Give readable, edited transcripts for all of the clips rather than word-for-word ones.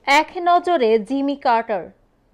এক নজরে Jimmy Carter,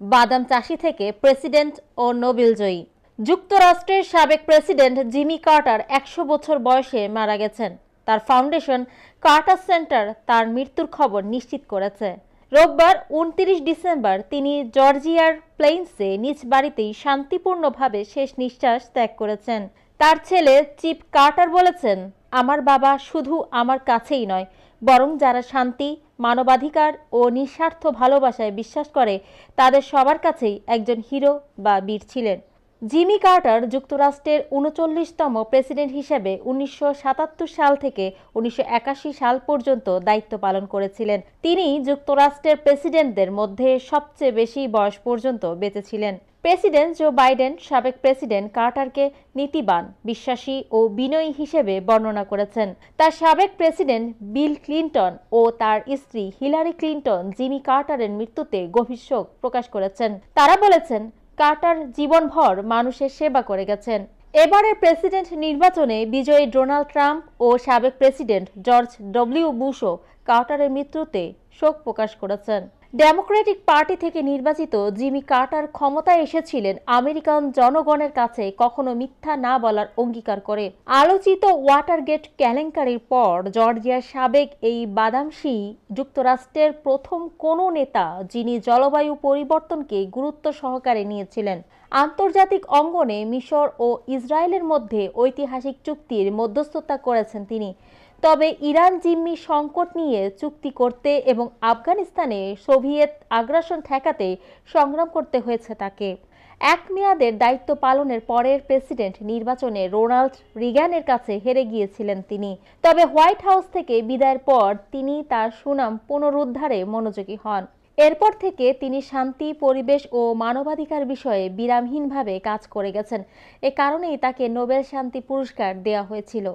বাদাম চাষি থেকে প্রেসিডেন্ট ও নোবেল জয়ী। যুক্তরাষ্ট্রের সাবেক প্রেসিডেন্ট জিমি কার্টার ১০০ বছর বয়সে মারা গেছেন। তার ফাউন্ডেশন কার্টার সেন্টার তার মৃত্যুর খবর নিশ্চিত করেছে। রোববার ২৯ ডিসেম্বর তিনি জর্জিয়ার প্লেইন্সে নিজ বাড়িতেই শান্তিপূর্ণভাবে শেষ নিঃশ্বাস ত্যাগ করেছেন। তার ছেলে চিপ কার্টার বলেছেন, আমার বাবা শুধু আমার কাছেই নয়, বরং যারা শান্তি, মানবাধিকার ও নিঃস্বার্থ ভালোবাসায় বিশ্বাস করে তাদের সবার কাছেই একজন হিরো বা বীর ছিলেন। জিমি কার্টার যুক্তরাষ্ট্রের ৩৯তম প্রেসিডেন্ট হিসেবে ১৯৭৭ সাল থেকে ১৯৮১ সাল পর্যন্ত দায়িত্ব পালন করেছিলেন। তিনি যুক্তরাষ্ট্রের প্রেসিডেন্টদের মধ্যে সবচেয়ে বেশি বয়স পর্যন্ত বেঁচে ছিলেন। প্রেসিডেন্ট জো বাইডেন সাবেক প্রেসিডেন্ট কার্টারকে নীতিবান, বিশ্বাসী ও বিনয়ী হিসেবে বর্ণনা করেছেন। তার সাবেক প্রেসিডেন্ট বিল ক্লিন্টন ও তার স্ত্রী হিলারি ক্লিন্টন জিমি কার্টারের মৃত্যুতে গভীর শোক প্রকাশ করেছেন। তারা বলেছেন, কার্টার জীবনভর মানুষের সেবা করে গেছেন। এবারের প্রেসিডেন্ট নির্বাচনে বিজয়ী ডোনাল্ড ট্রাম্প ও সাবেক প্রেসিডেন্ট জর্জ ডব্লিউ বুশও কার্টারের মৃত্যুতে শোক প্রকাশ করেছেন। ডেমোক্রেটিক পার্টি থেকে নির্বাচিত জিমি কার্টার ক্ষমতায় এসেছিলেন আমেরিকান জনগণের কাছে কখনো মিথ্যা না বলার অঙ্গীকার করে। আলোচিত ওয়াটারগেট কেলেঙ্কারির পর জর্জিয়ার সাবেক এই বাদামশী যুক্তরাষ্ট্রের প্রথম কোনো নেতা যিনি জলবায়ু পরিবর্তনকে গুরুত্ব সহকারে নিয়েছিলেন। আন্তর্জাতিক অঙ্গনে মিশর ও ইসরায়েলের মধ্যে ঐতিহাসিক চুক্তির মধ্যস্থতা করেছেন তিনি। তবে ইরান জিম্মি সংকট নিয়ে চুক্তি করতে এবং আফগানিস্তানে সোভিয়েত আগ্রাসন ঠেকাতে সংগ্রাম করতে হয়েছে তাকে। এক মেয়াদের দায়িত্ব পালনের পরের প্রেসিডেন্ট নির্বাচনে রোনাল্ড রিগানের কাছে হেরে গিয়েছিলেন তিনি। তবে হোয়াইট হাউস থেকে বিদায়ের পর তিনি তার সুনাম পুনরুদ্ধারে মনোযোগী হন। এরপর থেকে তিনি শান্তি, পরিবেশ ও মানবাধিকার বিষয়ে বিরামহীনভাবে কাজ করে গেছেন। এ কারণেই তাকে নোবেল শান্তি পুরস্কার দেওয়া হয়েছিল।